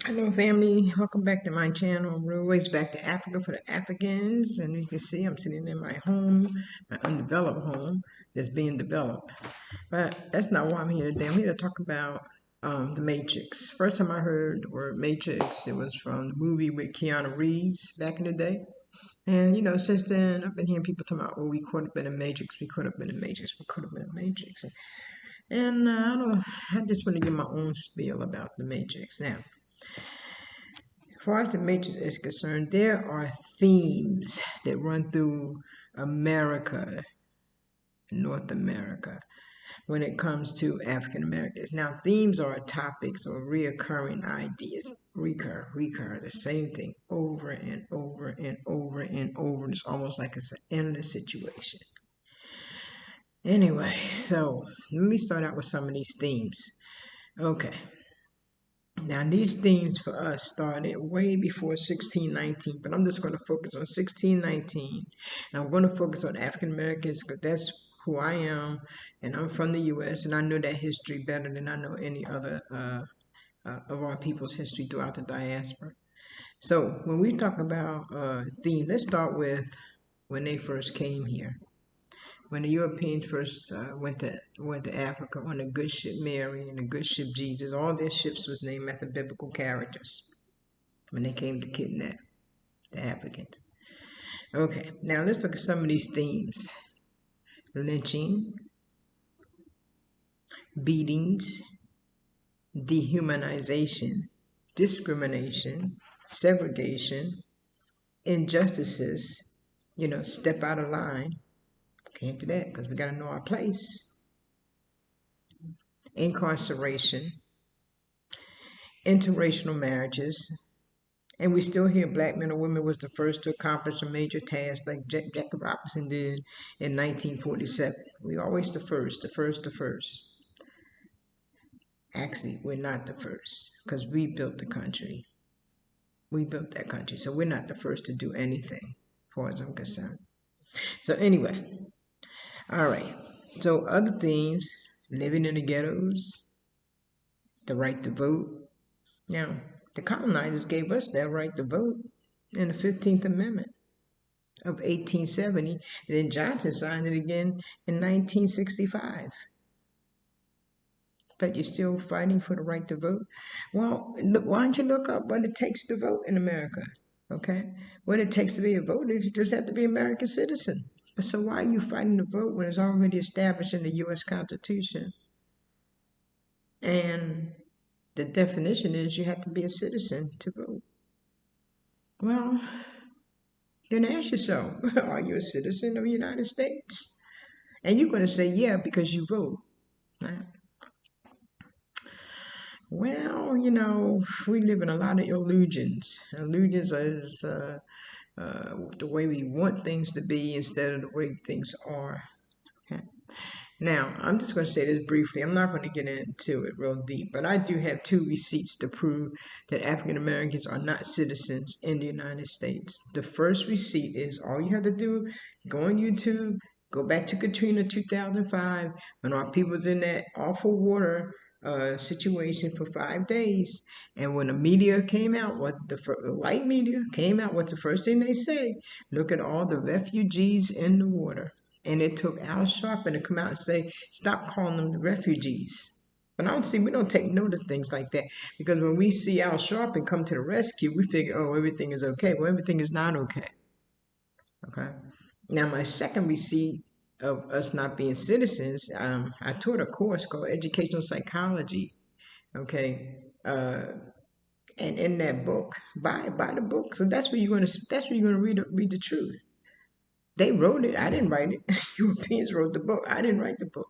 Hello, family. Welcome back to my channel. We're always back to Africa for the Africans. And you can see I'm sitting in my home, my undeveloped home that's being developed. But that's not why I'm here today. I'm here to talk about the Matrix. First time I heard the word Matrix, it was from the movie with Keanu Reeves back in the day. And, since then, I've been hearing people talking about, oh, we could have been a Matrix, we could have been a Matrix, we could have been a Matrix. And I don't know, I just want to give my own spiel about the Matrix. Now, as far as the Matrix is concerned, there are themes that run through America, North America, when it comes to African Americans. Now, themes are topics or reoccurring ideas. Recur, the same thing over and over and over and over. It's almost like it's an endless situation. Anyway, so let me start out with some of these themes. Okay. Now, these themes for us started way before 1619, but I'm just going to focus on 1619. And I'm going to focus on African Americans because that's who I am, and I'm from the U.S., and I know that history better than I know any other of our people's history throughout the diaspora. So, when we talk about themes, let's start with when they first came here. When the Europeans first went to Africa on the good ship Mary and the good ship Jesus, all their ships was named after biblical characters when they came to kidnap the Africans. Okay, now let's look at some of these themes: lynching, beatings, dehumanization, discrimination, segregation, injustices. Step out of line. Can't do that because we got to know our place. Incarceration, interracial marriages, and we still hear black men or women was the first to accomplish a major task like Jackie Robinson did in 1947. We always the first, the first, the first. Actually, we're not the first because we built the country. We built that country, so we're not the first to do anything, as far as I'm concerned. So anyway, all right. So other themes: living in the ghettos, the right to vote. Now, the colonizers gave us that right to vote in the 15th Amendment of 1870. And then Johnson signed it again in 1965. But you're still fighting for the right to vote? Well, why don't you look up what it takes to vote in America? Okay? What it takes to be a voter, you just have to be an American citizen. So why are you fighting to vote when it's already established in the U.S. Constitution? And the definition is you have to be a citizen to vote. Well, then ask yourself, are you a citizen of the United States? And you're going to say, yeah, because you vote. Right? Well, we live in a lot of illusions. Illusions is the way we want things to be instead of the way things are. Okay. Now, I'm just going to say this briefly. I'm not going to get into it real deep, but I do have two receipts to prove that African Americans are not citizens in the United States. The first receipt is all you have to do, go on YouTube, go back to Katrina 2005, when our people was in that awful water situation for 5 days. And when the media came out, the white media came out, what's the first thing they say? Look at all the refugees in the water. And it took Al Sharpton to come out and say, stop calling them the refugees. But honestly, we don't take note of things like that because when we see Al Sharpton come to the rescue, we figure, oh, everything is okay. Well, everything is not okay. Okay. Now, my second receipt of us not being citizens, I taught a course called Educational Psychology. Okay. And in that book, buy the book. So that's where you're gonna read the truth. They wrote it. I didn't write it. Europeans wrote the book. I didn't write the book.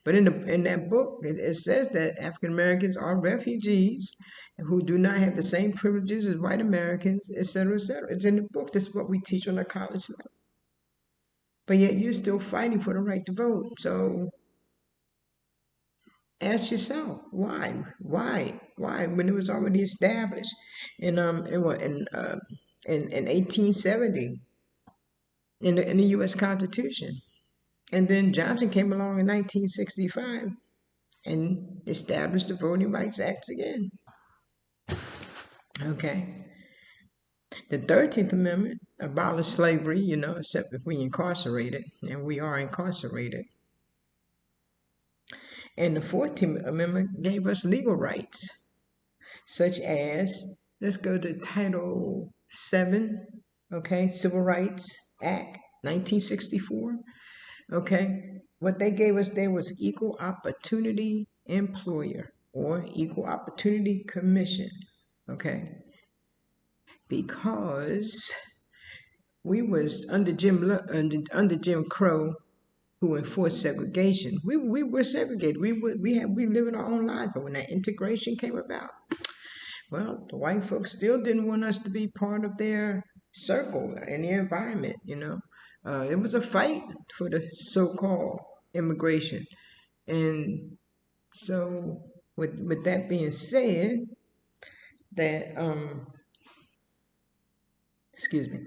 But in that book, it says that African Americans are refugees who do not have the same privileges as white Americans, et cetera, et cetera. It's in the book. That's what we teach on the college level. But yet you're still fighting for the right to vote. So ask yourself, why? Why? When it was already established in 1870 in the U.S. Constitution. And then Johnson came along in 1965 and established the Voting Rights Act again. Okay. The 13th Amendment abolished slavery, except if we incarcerated, and we are incarcerated. And the 14th Amendment gave us legal rights, such as, let's go to Title 7, okay, Civil Rights Act 1964, okay. What they gave us there was equal opportunity employer or equal opportunity commission, okay, because we was under Jim Crow, who enforced segregation. We were segregated. We live in our own lives. But when that integration came about, well, the white folks still didn't want us to be part of their circle and their environment. It was a fight for the so-called immigration, and so with that being said, that excuse me,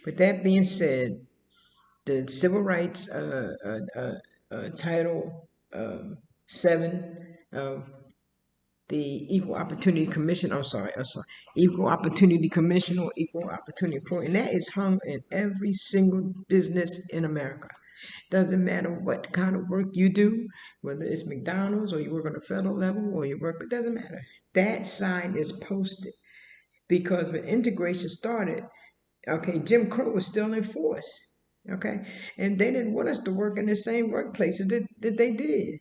with that being said, the Civil Rights Title 7 of the Equal Opportunity Commission. I'm sorry, Equal Opportunity Commission or Equal Opportunity Employee, and that is hung in every single business in America. Doesn't matter what kind of work you do, whether it's McDonald's or you work on a federal level or you work, it doesn't matter. That sign is posted because when integration started, okay, Jim Crow was still in force. Okay, and they didn't want us to work in the same workplaces that they did.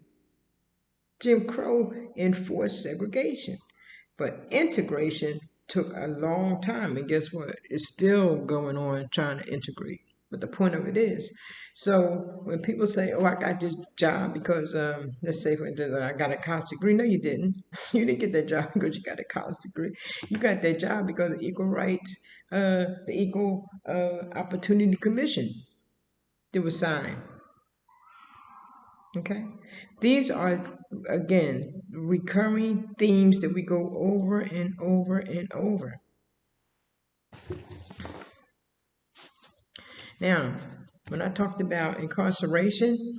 Jim Crow enforced segregation, but integration took a long time. And guess what? It's still going on trying to integrate. But the point of it is, so when people say, "Oh, I got this job because, let's say, for instance, I got a college degree," no, you didn't. You didn't get that job because you got a college degree. You got that job because of equal rights, the Equal Opportunity Commission that was signed. Okay, these are again recurring themes that we go over and over and over. Now, when I talked about incarceration,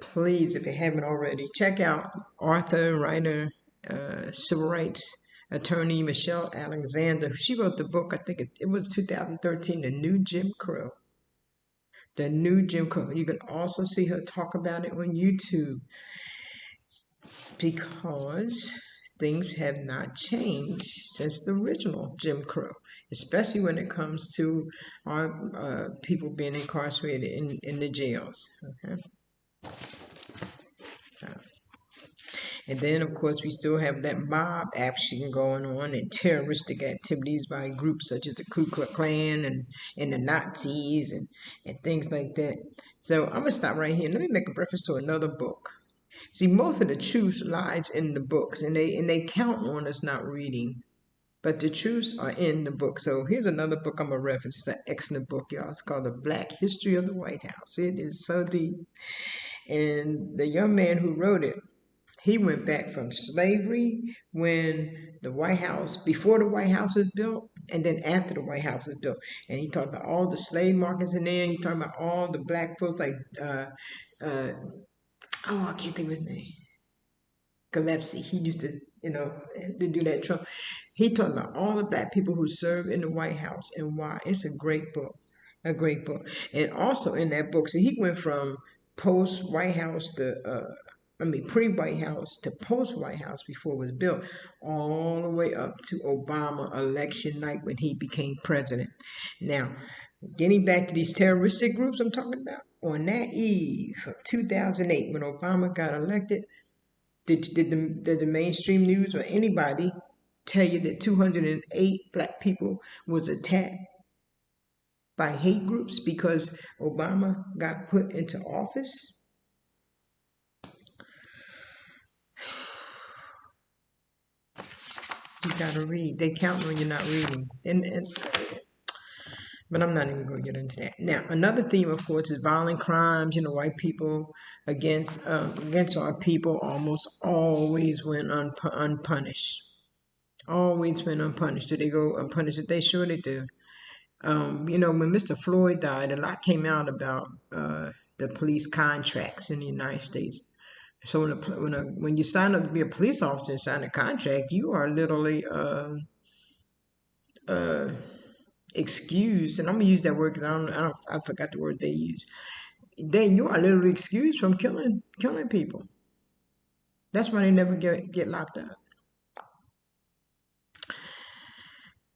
please, if you haven't already, check out author, writer, civil rights attorney Michelle Alexander. She wrote the book, I think it was 2013, The New Jim Crow. The New Jim Crow. You can also see her talk about it on YouTube because things have not changed since the original Jim Crow, especially when it comes to our people being incarcerated in the jails. Okay. And then, of course, we still have that mob action going on and terroristic activities by groups such as the Ku Klux Klan and the Nazis and things like that. So I'm going to stop right here. Let me make a reference to another book. See, most of the truth lies in the books, and they count on us not reading. But the truths are in the book. So here's another book I'm gonna reference. It's an excellent book, y'all. It's called The Black History of the White House. It is so deep. And the young man who wrote it, he went back from slavery when the White House, before the White House was built, and then after the White House was built. And he talked about all the slave markets in there. He talked about all the black folks like, uh, oh, I can't think of his name. Gillespie. He used to, to do that Trump. He talked about all the black people who served in the White House and why. It's a great book, a great book. And also in that book, so he went from post White House to, pre White House to post White House before it was built, all the way up to Obama election night when he became president. Now, getting back to these terroristic groups I'm talking about, on that eve of 2008, when Obama got elected, did the mainstream news or anybody tell you that 208 black people was attacked by hate groups because Obama got put into office? You gotta read. They count when you're not reading. But I'm not even going to get into that. Now, another theme, of course, is violent crimes. White people against our people almost always went unpunished. Always went unpunished. Do they go unpunished? They surely do. When Mr. Floyd died, a lot came out about the police contracts in the United States. So when you sign up to be a police officer and sign a contract, you are literally uh, excused, and I'm gonna use that word because I forgot the word they use. Then you are literally excused from killing people. That's why they never get locked up.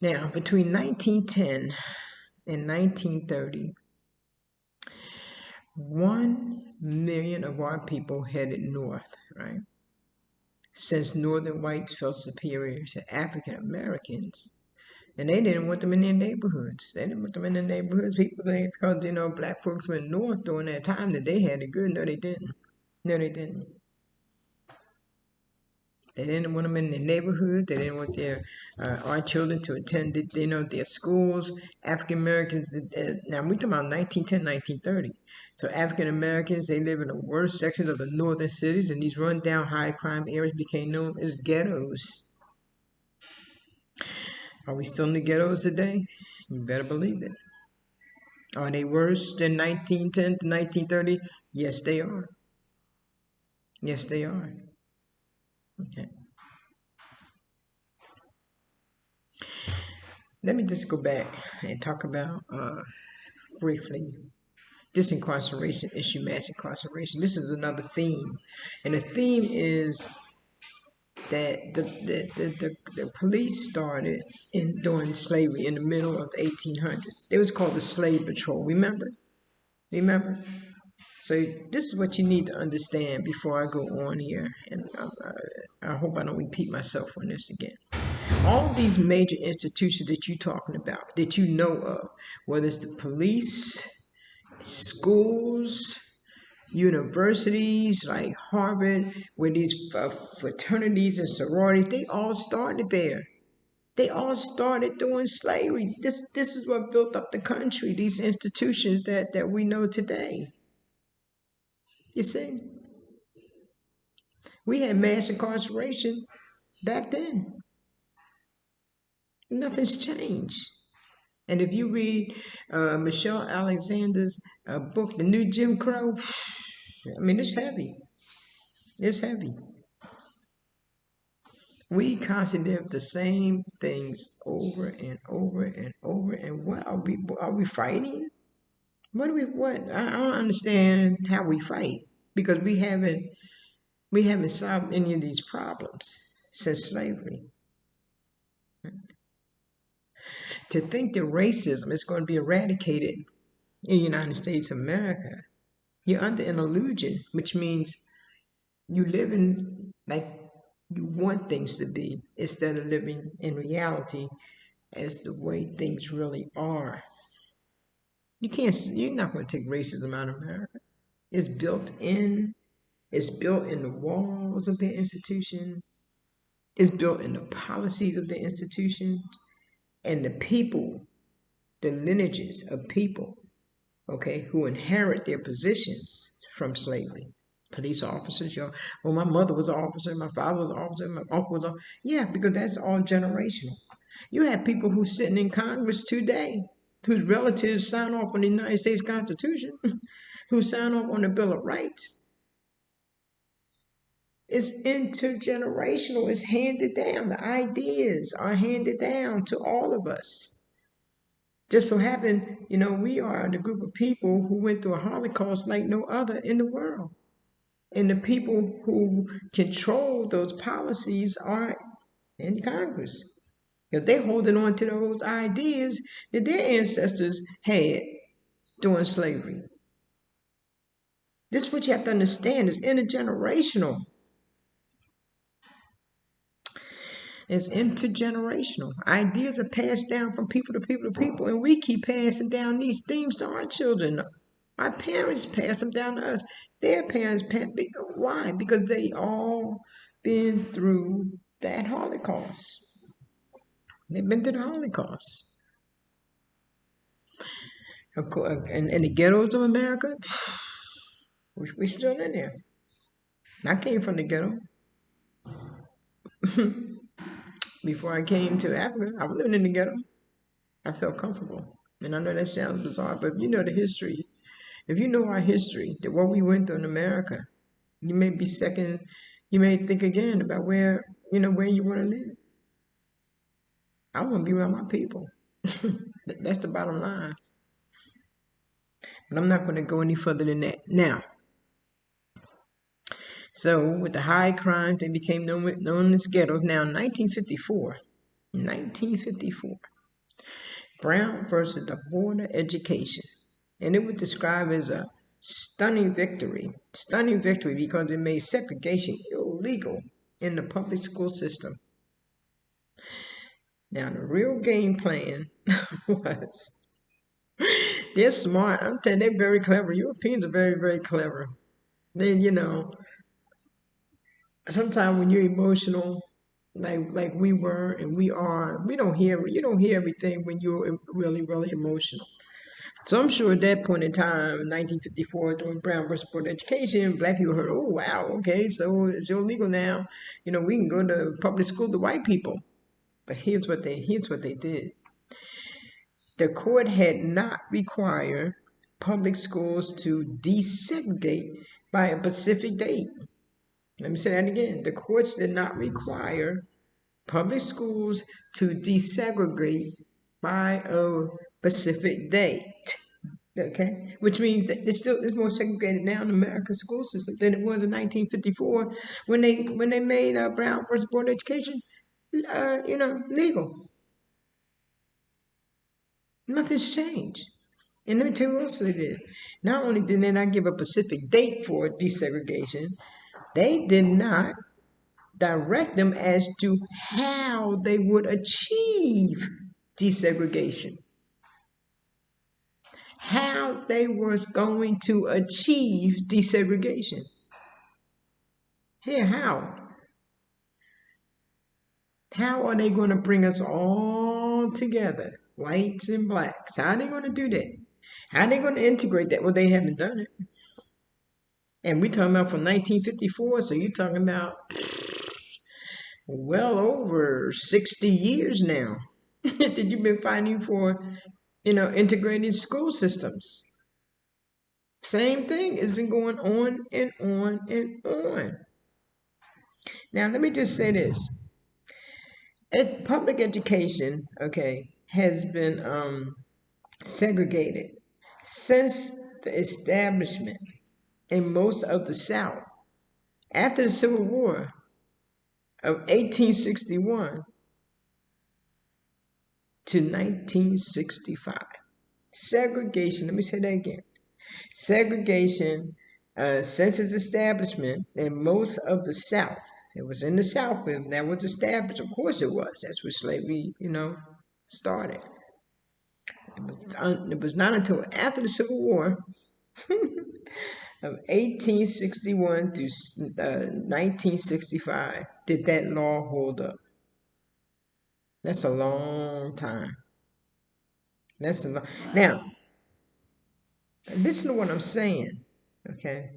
Now, between 1910 and 1930, 1 million of our people headed north, right? Since northern whites felt superior to African Americans, and they didn't want them in their neighborhoods. They didn't want them in their neighborhoods. People think because black folks went north during that time that they had it good. No, they didn't. No, they didn't. They didn't want them in their neighborhood. They didn't want their our children to attend their schools. African Americans. Now we talking about 1910, 1930. So African Americans, they live in the worst sections of the northern cities, and these rundown high crime areas became known as ghettos. Are we still in the ghettos today? You better believe it. Are they worse than 1910 to 1930? Yes, they are. Yes, they are. Okay. Let me just go back and talk about briefly this incarceration issue, mass incarceration. This is another theme, and the theme is that the police started during slavery in the middle of the 1800s. It was called the Slave Patrol. Remember? Remember? So this is what you need to understand before I go on here, and I hope I don't repeat myself on this again. All these major institutions that you're talking about, that you know of, whether it's the police, schools, universities like Harvard, where these fraternities and sororities, they all started there. They all started during slavery. This is what built up the country, these institutions that we know today. You see? We had mass incarceration back then. Nothing's changed. And if you read Michelle Alexander's book, The New Jim Crow, I mean, it's heavy. It's heavy. We constantly live the same things over and over and over. And what are we? Are we fighting? What are we? What? I don't understand how we fight because we haven't solved any of these problems since slavery. To think that racism is going to be eradicated in the United States of America, you're under an illusion, which means you live in like you want things to be instead of living in reality as the way things really are. You're not going to take racism out of America. It's built in. It's built in the walls of the institution. It's built in the policies of the institution and the people, the lineages of people, okay, who inherit their positions from slavery. Police officers, well, my mother was an officer, my father was an officer, my uncle was yeah, because that's all generational. You have people who's sitting in Congress today whose relatives sign off on the United States Constitution, who sign off on the Bill of Rights. It's intergenerational. It's handed down. The ideas are handed down to all of us. Just so happened, we are the group of people who went through a Holocaust like no other in the world. And the people who control those policies are in Congress. Because they're holding on to those ideas that their ancestors had during slavery. This is what you have to understand. It's intergenerational. It's intergenerational. Ideas are passed down from people to people to people, and we keep passing down these themes to our children. Our parents pass them down to us. Their parents pass. Why? Because they all been through that Holocaust. They've been through the Holocaust. Of course, and the ghettos of America, we still in there. I came from the ghetto. Before I came to Africa, I was living in the ghetto. I felt comfortable. And I know that sounds bizarre, but if you know the history, if you know our history, that what we went through in America, you may be second, you may think again about where you want to live. I want to be around my people. That's the bottom line. But I'm not going to go any further than that. Now, so with the high crime, they became known as ghettos. Now, 1954, Brown versus the Board of Education. And it was described as a stunning victory. Stunning victory because it made segregation illegal in the public school system. Now, the real game plan was they're smart. I'm telling you, they're very clever. Europeans are very, very clever. They, sometimes when you're emotional, like we were and we are, you don't hear everything when you're really, really emotional. So I'm sure at that point in time, 1954, during Brown versus Board of Education, black people heard, oh wow, okay, so it's illegal now. We can go to public school to white people. But here's what they did. The court had not required public schools to desegregate by a specific date. Let me say that again. The courts did not require public schools to desegregate by a specific date. Okay, which means that it's more segregated now in America's school system than it was in 1954 when they made Brown versus Board of Education, legal. Nothing's changed. And let me tell you what else they did. Not only did they not give a specific date for desegregation, they did not direct them as to how they would achieve desegregation. How they was going to achieve desegregation. Here, how? How are they going to bring us all together, whites and blacks? How are they going to do that? How are they going to integrate that? Well, they haven't done it. And we're talking about from 1954, so you're talking about well over 60 years now that you've been fighting for, integrated school systems. Same thing has been going on and on and on. Now, let me just say this. Public education, okay, has been segregated since the establishment in most of the South after the Civil War of 1861 to 1965. Segregation, let me say that again. Segregation, since its establishment in most of the South, it was in the South when that was established. Of course it was. That's where slavery, started. It was not until after the Civil War of 1861 to 1965 did that law hold up. That's a long time. Now, listen to what I'm saying, okay?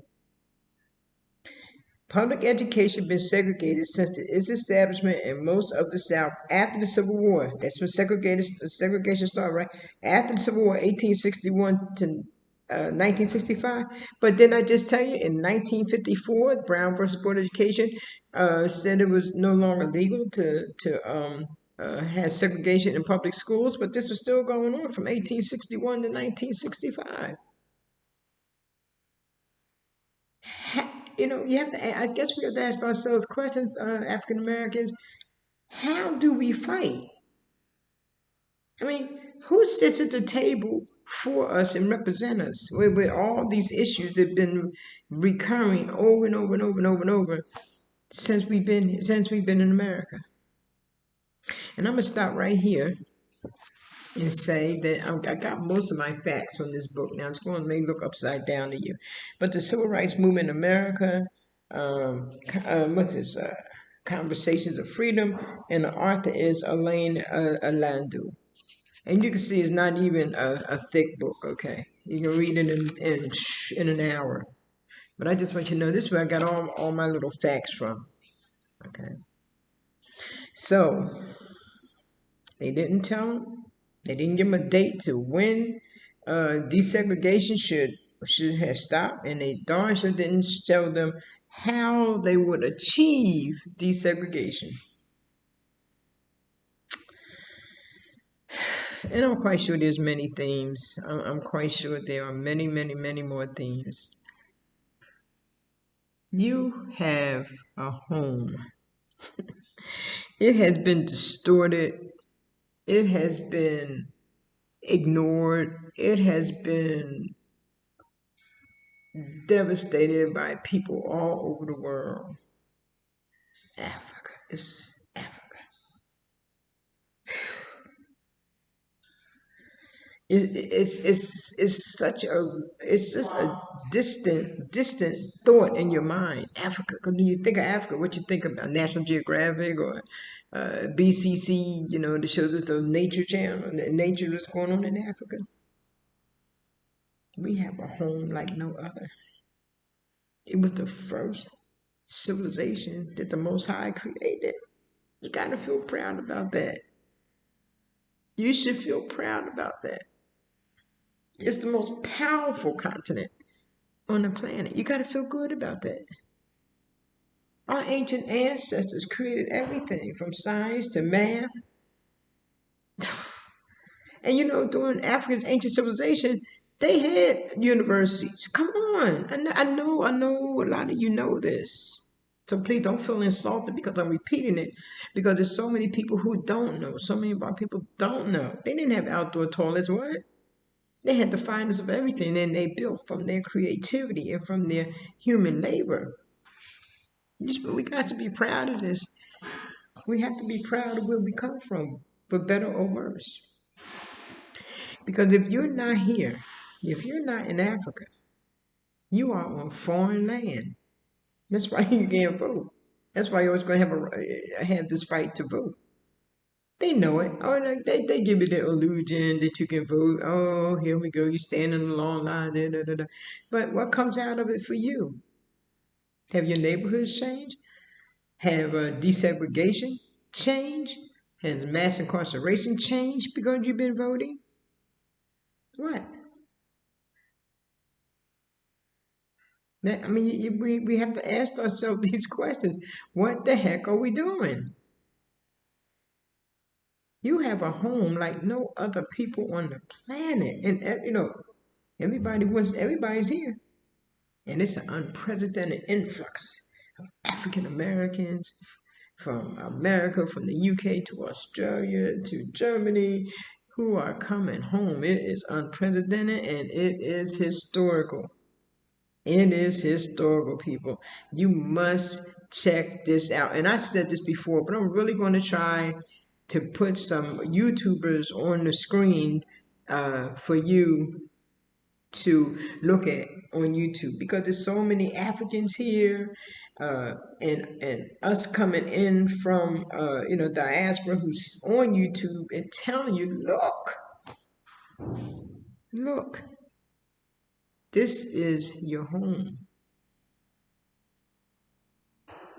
Public education been segregated since its establishment in most of the South after the Civil War. That's when segregation started, right? After the Civil War, 1861 to 1965. But didn't I just tell you in 1954, Brown versus Board of Education said it was no longer legal to have segregation in public schools, but this was still going on from 1861 to 1965. You have to. I guess we have to ask ourselves questions, African Americans. How do we fight? I mean, who sits at the table for us and represent us with all these issues that have been recurring over and over and over and over and over since we've been in America? And I'm gonna stop right here and say that I got most of my facts from this book. Now it's going to make look upside down to you, but the Civil Rights Movement in America, what's this? Conversations of Freedom, and the author is Elaine Alandu. And you can see it's not even a thick book. Okay, you can read it in an hour. But I just want you to know this is where I got all my little facts from. Okay, so they didn't tell him. They didn't give him a date to when desegregation should have stopped, and they darn sure didn't tell them how they would achieve desegregation. And I'm quite sure there's many themes. I'm quite sure there are many, many, many more themes. You have a home. It has been distorted. It has been ignored. It has been devastated by people all over the world. Africa is Africa. It's such a it's just a distant thought in your mind. Africa. Because when you think of Africa, what you think about National Geographic or BCC, the shows us the Nature Channel, the nature that's going on in Africa. We have a home like no other. It was the first civilization that the Most High created. You gotta feel proud about that. You should feel proud about that. It's the most powerful continent on the planet. You gotta feel good about that. Our ancient ancestors created everything from science to math. And during Africa's ancient civilization, they had universities. Come on. I know a lot of you know this. So please don't feel insulted because I'm repeating it. Because there's so many people who don't know. So many of our people don't know. They didn't have outdoor toilets. What? They had the finest of everything, and they built from their creativity and from their human labor. We got to be proud of this. We have to be proud of where we come from, for better or worse. Because if you're not here, if you're not in Africa, you are on foreign land. That's why you can't vote. That's why you're always going to have this fight to vote. They know it. Oh, they give you the illusion that you can vote. Oh, here we go. You stand in a long line. Da, da, da, da. But what comes out of it for you? Have your neighborhoods changed? Have desegregation changed? Has mass incarceration changed because you've been voting? What? We have to ask ourselves these questions. What the heck are we doing? You have a home like no other people on the planet. And, everybody's here. And it's an unprecedented influx of African Americans from America, from the UK to Australia to Germany, who are coming home. It is unprecedented and it is historical. It is historical, people. You must check this out. And I said this before, but I'm really going to try to put some YouTubers on the screen for you to look at on YouTube because there's so many Africans here, and us coming in from diaspora who's on YouTube and telling you, look, this is your home.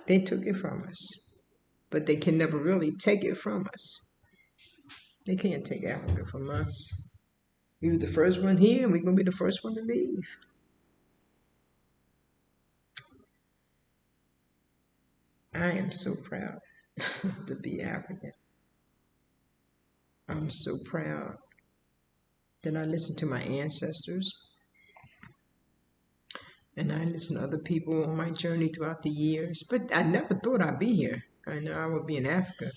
They took it from us, but they can never really take it from us. They can't take Africa from us. We were the first one here, and we're gonna be the first one to leave. I am so proud to be African. I'm so proud that I listened to my ancestors and I listened to other people on my journey throughout the years. But I never thought I'd be here. I know I would be in Africa.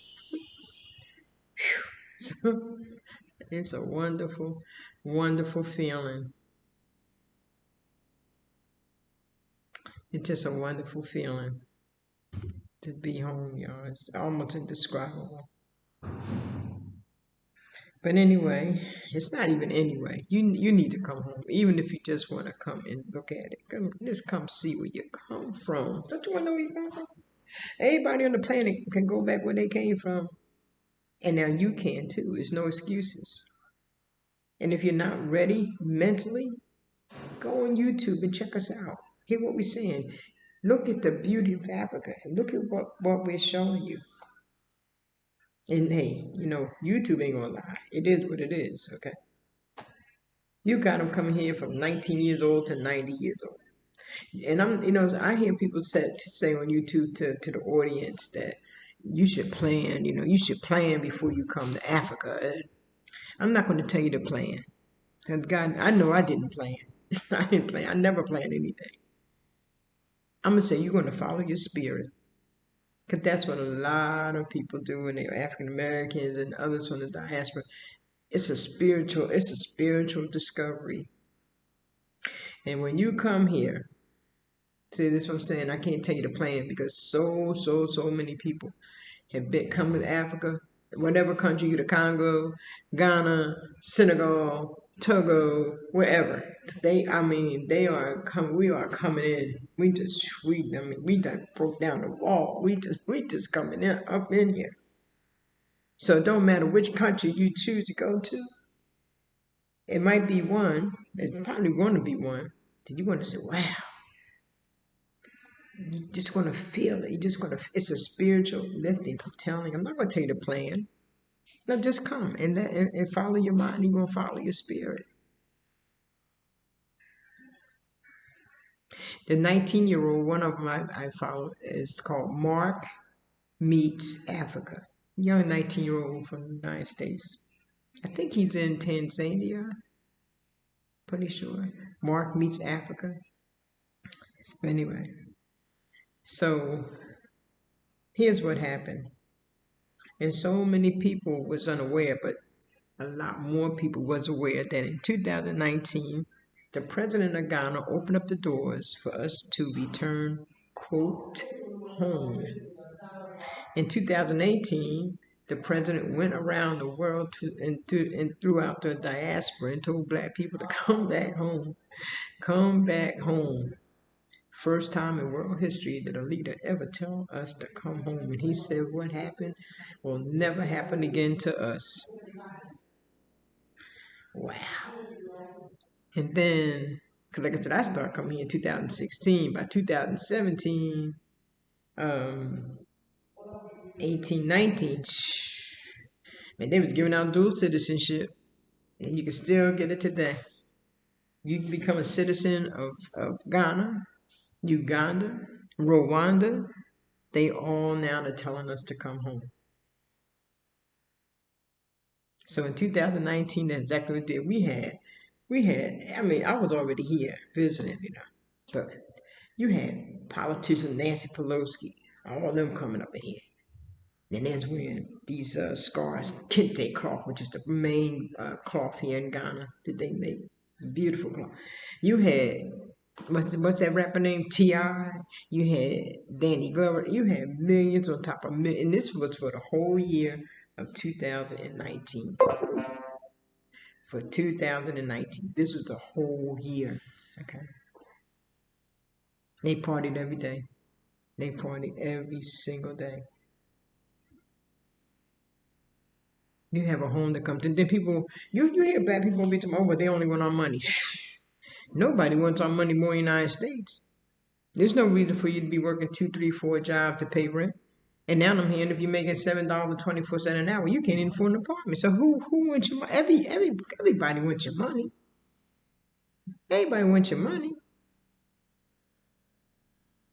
So it's a wonderful, wonderful feeling. It's just a wonderful feeling to be home, y'all. It's almost indescribable. But anyway, it's not even anyway. You need to come home, even if you just want to come and look at it. Just come see where you come from. Don't you want to know where you come from? Everybody on the planet can go back where they came from, and now you can too. There's no excuses. And if you're not ready mentally, go on YouTube and check us out. Hear what we're saying. Look at the beauty of Africa and look at what we're showing you. And hey, YouTube ain't gonna lie. It is what it is, okay? You got them coming here from 19 years old to 90 years old. And I hear people say on YouTube to the audience that you should plan before you come to Africa. I'm not going to tell you the plan. And God, I know I didn't plan. I didn't plan. I never planned anything. I'm going to say you're going to follow your spirit. Because that's what a lot of people do when they're African Americans and others from the diaspora. It's a spiritual discovery. And when you come here, see this is what I'm saying, I can't tell you the plan because so many people have been come to Africa, whatever country, the Congo, Ghana, Senegal, Togo, wherever. They are coming. We are coming in. We done broke down the wall. We just coming in up in here. So it don't matter which country you choose to go to. It might be one. It's probably going to be one. Then you're going to say, "Wow." You just going to feel it. You just going to. It's a spiritual lifting. I'm telling you. I'm not going to tell you the plan. No, just come and follow your mind. You're going to follow your spirit. The 19-year-old, one of them I follow, is called Mark Meets Africa. Young 19-year-old from the United States. I think he's in Tanzania. Pretty sure. Mark Meets Africa. But anyway, so here's what happened. And so many people was unaware, but a lot more people was aware that in 2019, the president of Ghana opened up the doors for us to return, quote, home. In 2018, the president went around the world and throughout the diaspora and told black people to come back home. Come back home. First time in world history that a leader ever tell us to come home. And he said what happened will never happen again to us. Wow. And then, because like I said, I started coming here in 2016. By 2017, 18, 19, man, they was giving out dual citizenship. And you can still get it today. You can become a citizen of Ghana, Uganda, Rwanda. They all now are telling us to come home. So in 2019, that's exactly what we did. I was already here visiting, but you had politician Nancy Pelosi, all of them coming up in here. Then there's wearing these scarves, kente cloth, which is the main cloth here in Ghana that they make. Beautiful cloth. You had what's that rapper name? T.I. You had Danny Glover. You had millions on top of millions. And this was for the whole year of 2019. For 2019, this was the whole year. Okay. They partied every day. They partied every single day. You have a home that comes, and then people, you hear black people be talking, oh, but they only want our money. Nobody wants our money more in the United States. There's no reason for you to be working 2, 3, 4 jobs to pay rent. And now I'm hearing if you're making $7.24 an hour, you can't even afford an apartment. So who wants your money? Everybody wants your money. Everybody wants your money.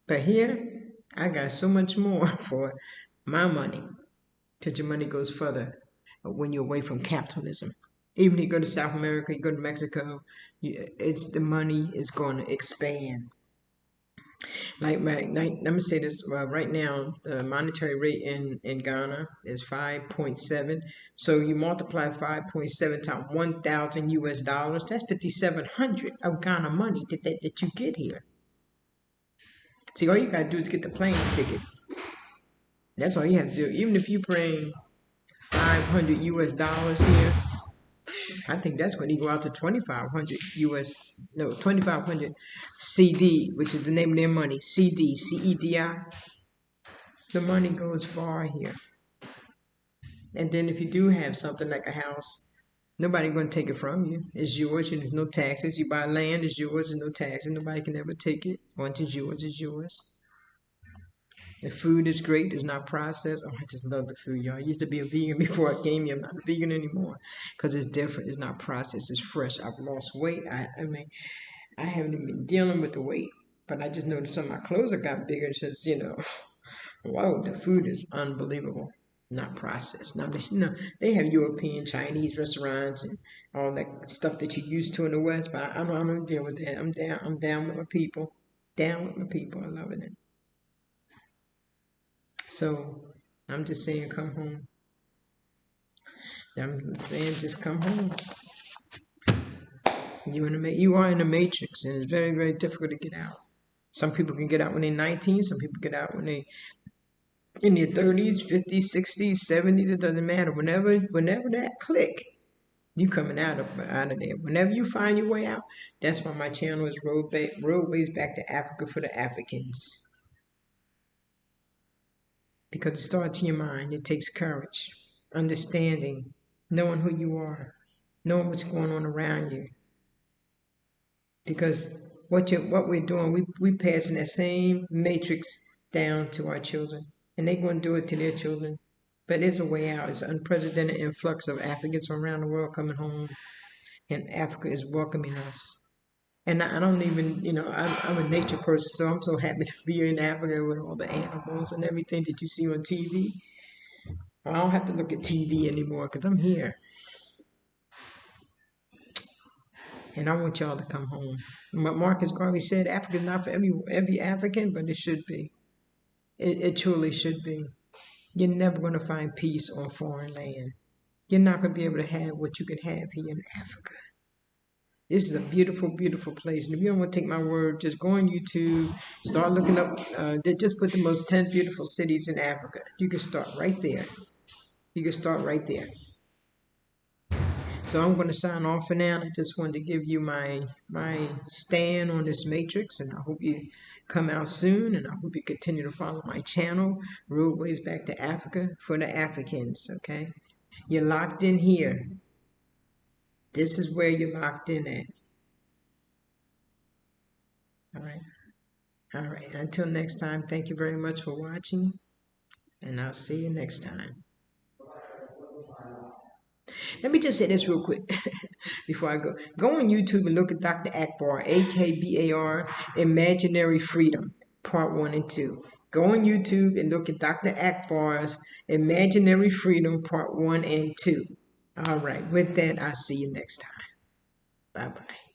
But here, I got so much more for my money. Because your money goes further when you're away from capitalism. Even if you go to South America, you go to Mexico, it's the money is going to expand. Let me say this right now, the monetary rate in Ghana is 5.7. So you multiply 5.7 times 1,000 US dollars, that's 5,700 of Ghana money that you get here. See, all you got to do is get the plane ticket. That's all you have to do. Even if you bring 500 US dollars here, I think that's when you go out to 2,500 US, no, 2,500 CD, which is the name of their money, CD, CEDI. The money goes far here. And then if you do have something like a house, nobody going to take it from you. It's yours and there's no taxes. You buy land, it's yours and no taxes. Nobody can ever take it. Once it's yours, it's yours. The food is great. It's not processed. Oh, I just love the food, y'all. I used to be a vegan before I came here. I'm not a vegan anymore because it's different. It's not processed. It's fresh. I've lost weight. I haven't even been dealing with the weight, but I just noticed some of my clothes have got bigger since, whoa, the food is unbelievable. not processed. Now, they have European, Chinese restaurants and all that stuff that you're used to in the West, but I don't deal with that. I'm down with my people. Down with my people. I love it. So I'm just saying, come home. I'm saying, just come home. You are in the matrix, and it's very, very difficult to get out. Some people can get out when they're 19. Some people get out when they in their 30s, 50s, 60s, 70s. It doesn't matter. Whenever that click, you coming out of there. Whenever you find your way out, that's why my channel is Roadways Back to Africa for the Africans. Because it starts in your mind. It takes courage, understanding, knowing who you are, knowing what's going on around you. Because what we're doing, we passing that same matrix down to our children, and they're going to do it to their children. But there's a way out. It's an unprecedented influx of Africans from around the world coming home, and Africa is welcoming us. And I don't even, I'm a nature person, so I'm so happy to be in Africa with all the animals and everything that you see on TV. I don't have to look at TV anymore because I'm here. And I want y'all to come home. But Marcus Garvey said Africa's not for every African, but it should be. It truly should be. You're never going to find peace on foreign land. You're not going to be able to have what you can have here in Africa. This is a beautiful, beautiful place. And if you don't want to take my word, just go on YouTube, start looking up, just put the most 10 beautiful cities in Africa. You can start right there. You can start right there. So I'm going to sign off for now. I just wanted to give you my stand on this matrix, and I hope you come out soon, and I hope you continue to follow my channel, Roadways Back to Africa for the Africans, okay? You're locked in here. This is where you're locked in at. All right. All right. Until next time, thank you very much for watching, and I'll see you next time. Let me just say this real quick before I go. Go on YouTube and look at Dr. Akbar, AKBAR, Imaginary Freedom, Part 1 and 2. Go on YouTube and look at Dr. Akbar's Imaginary Freedom, Part 1 and 2. All right. With that, I'll see you next time. Bye-bye.